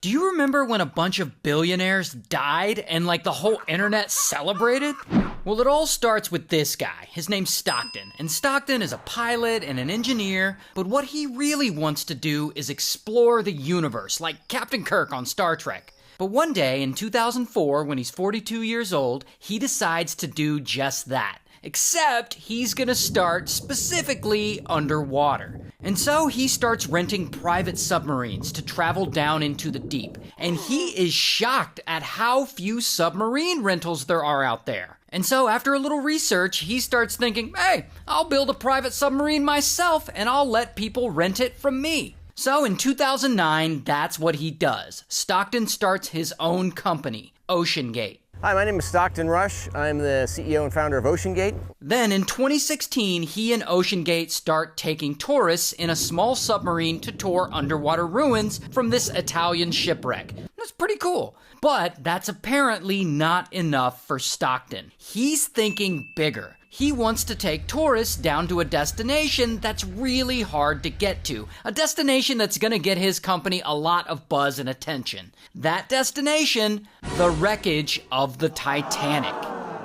Do you remember when a bunch of billionaires died and the whole internet celebrated? Well, it all starts with this guy. His name's Stockton. And Stockton is a pilot and an engineer, but what he really wants to do is explore the universe, like Captain Kirk on Star Trek. But one day in 2004, when he's 42 years old, he decides to do just that. Except he's gonna start specifically underwater. And so he starts renting private submarines to travel down into the deep. And he is shocked at how few submarine rentals there are out there. And so after a little research, he starts thinking, hey, I'll build a private submarine myself and I'll let people rent it from me. So in 2009, that's what he does. Stockton starts his own company, OceanGate. Hi, my name is Stockton Rush. I'm the CEO and founder of OceanGate. Then in 2016, he and OceanGate start taking tourists in a small submarine to tour underwater ruins from this Italian shipwreck. That's pretty cool. But that's apparently not enough for Stockton. He's thinking bigger. He wants to take tourists down to a destination that's really hard to get to. A destination that's gonna get his company a lot of buzz and attention. That destination, the wreckage of the Titanic.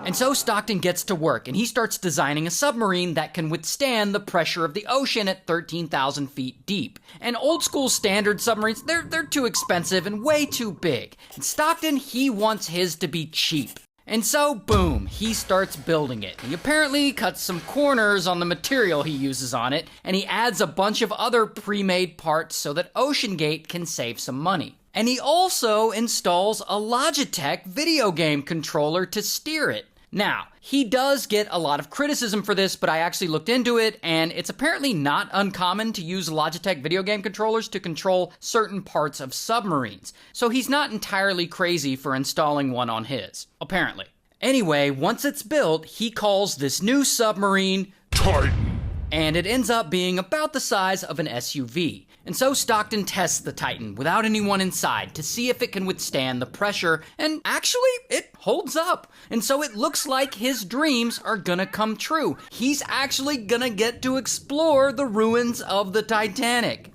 And so Stockton gets to work and he starts designing a submarine that can withstand the pressure of the ocean at 13,000 feet deep. And old school standard submarines, they're too expensive and way too big. And Stockton, he wants his to be cheap. And so, boom, he starts building it. He apparently cuts some corners on the material he uses on it, and he adds a bunch of other pre-made parts so that OceanGate can save some money. And he also installs a Logitech video game controller to steer it. Now, he does get a lot of criticism for this, but I actually looked into it, and it's apparently not uncommon to use Logitech video game controllers to control certain parts of submarines. So he's not entirely crazy for installing one on his, apparently. Anyway, once it's built, he calls this new submarine Titan. And it ends up being about the size of an SUV. And so Stockton tests the Titan without anyone inside to see if it can withstand the pressure, and actually, it holds up. And so it looks like his dreams are gonna come true. He's actually gonna get to explore the ruins of the Titanic.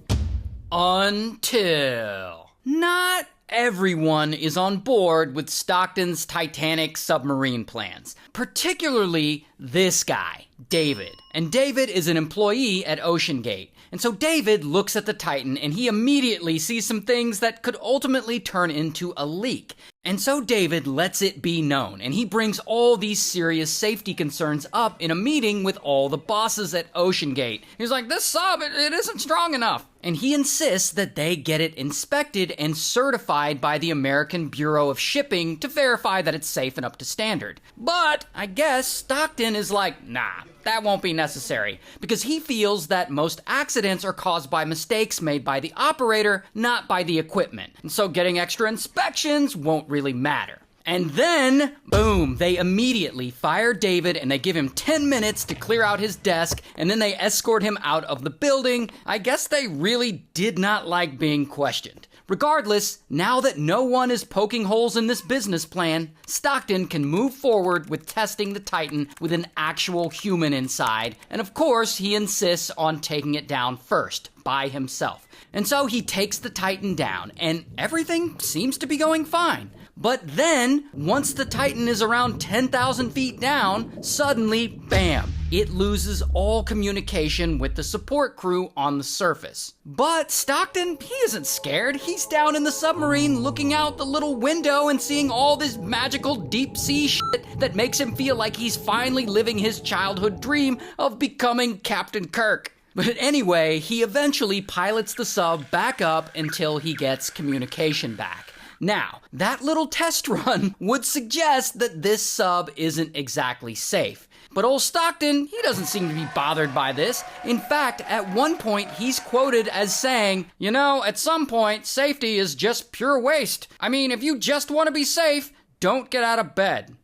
Until... not everyone is on board with Stockton's Titanic submarine plans. Particularly this guy, David. And David is an employee at OceanGate. And so David looks at the Titan and he immediately sees some things that could ultimately turn into a leak. And so David lets it be known, and he brings all these serious safety concerns up in a meeting with all the bosses at OceanGate. He's like, this sub, it isn't strong enough. And he insists that they get it inspected and certified by the American Bureau of Shipping to verify that it's safe and up to standard. But I guess Stockton is like, nah, that won't be necessary, because he feels that most accidents are caused by mistakes made by the operator, not by the equipment. And so getting extra inspections won't really matter. And then, boom, they immediately fire David and they give him 10 minutes to clear out his desk, and then they escort him out of the building. I guess they really did not like being questioned. Regardless, now that no one is poking holes in this business plan, Stockton can move forward with testing the Titan with an actual human inside, and of course, he insists on taking it down first, by himself. And so he takes the Titan down, and everything seems to be going fine. But then, once the Titan is around 10,000 feet down, suddenly, bam, it loses all communication with the support crew on the surface. But Stockton, he isn't scared. He's down in the submarine looking out the little window and seeing all this magical deep sea shit that makes him feel like he's finally living his childhood dream of becoming Captain Kirk. But anyway, he eventually pilots the sub back up until he gets communication back. Now, that little test run would suggest that this sub isn't exactly safe. But old Stockton, he doesn't seem to be bothered by this. In fact, at one point, he's quoted as saying, you know, at some point, safety is just pure waste. I mean, if you just want to be safe, don't get out of bed.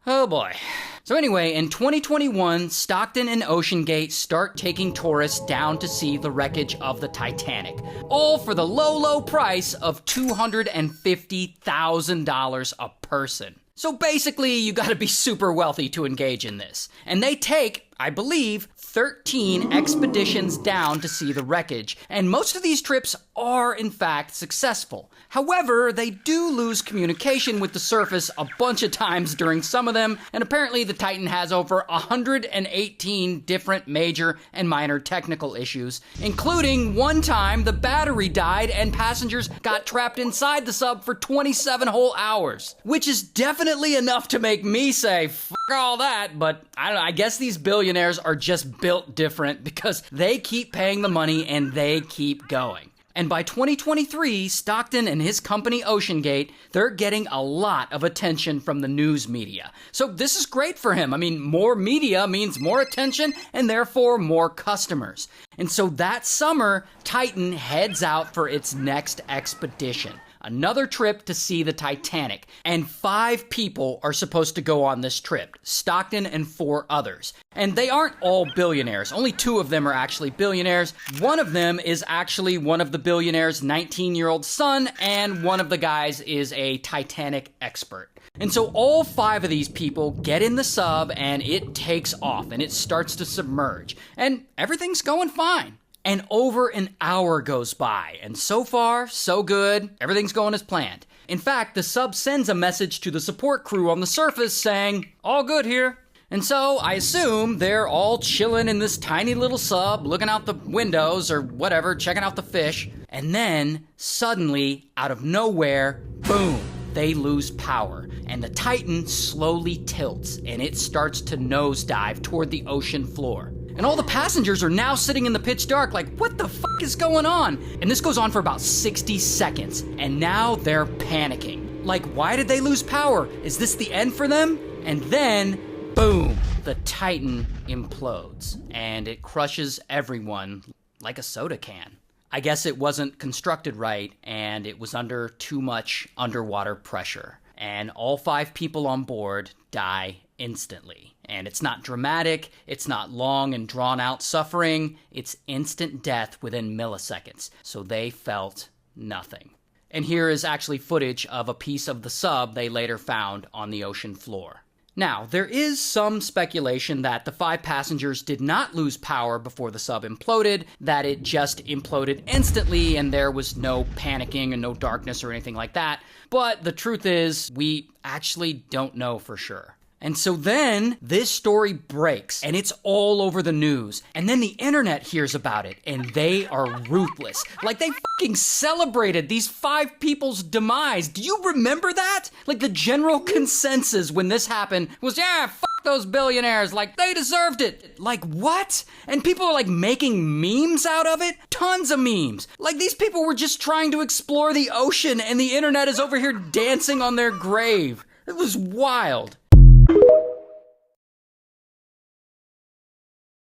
Oh boy. So anyway, in 2021, Stockton and OceanGate start taking tourists down to see the wreckage of the Titanic. All for the low, low price of $250,000 a person. So basically, you gotta be super wealthy to engage in this. And they take, I believe, 13 expeditions down to see the wreckage, and most of these trips are in fact successful. However, they do lose communication with the surface a bunch of times during some of them, and apparently the Titan has over 118 different major and minor technical issues, including one time the battery died and passengers got trapped inside the sub for 27 whole hours, which is definitely enough to make me say, fuck all that, but I don't know, I guess these billionaires are just built different because they keep paying the money and they keep going. And by 2023, Stockton and his company OceanGate, they're getting a lot of attention from the news media. So this is great for him. I mean, more media means more attention and therefore more customers. And so that summer, Titan heads out for its next expedition. Another trip to see the Titanic, and 5 people are supposed to go on this trip, Stockton and 4 others. And they aren't all billionaires, only 2 of them are actually billionaires. One of them is actually one of the billionaire's 19-year-old son, and one of the guys is a Titanic expert. And so all 5 of these people get in the sub and it takes off and it starts to submerge, and everything's going fine. And over an hour goes by, and so far, so good, everything's going as planned. In fact, the sub sends a message to the support crew on the surface saying, all good here. And so I assume they're all chilling in this tiny little sub, looking out the windows or whatever, checking out the fish. And then, suddenly, out of nowhere, boom, they lose power. And the Titan slowly tilts, and it starts to nosedive toward the ocean floor. And all the passengers are now sitting in the pitch dark like, what the fuck is going on? And this goes on for about 60 seconds. And now they're panicking. Like, why did they lose power? Is this the end for them? And then, boom, the Titan implodes. And it crushes everyone like a soda can. I guess it wasn't constructed right, and it was under too much underwater pressure. And all 5 people on board die instantly. And it's not dramatic, it's not long and drawn out suffering, it's instant death within milliseconds. So they felt nothing. And here is actually footage of a piece of the sub they later found on the ocean floor. Now, there is some speculation that the 5 passengers did not lose power before the sub imploded, that it just imploded instantly and there was no panicking and no darkness or anything like that. But the truth is, we actually don't know for sure. And so then this story breaks and it's all over the news. And then the internet hears about it and they are ruthless. Like they fucking celebrated these 5 people's demise. Do you remember that? Like the general consensus when this happened was, yeah, fuck those billionaires. Like they deserved it. Like what? And people are like making memes out of it? Tons of memes. Like these people were just trying to explore the ocean and the internet is over here dancing on their grave. It was wild.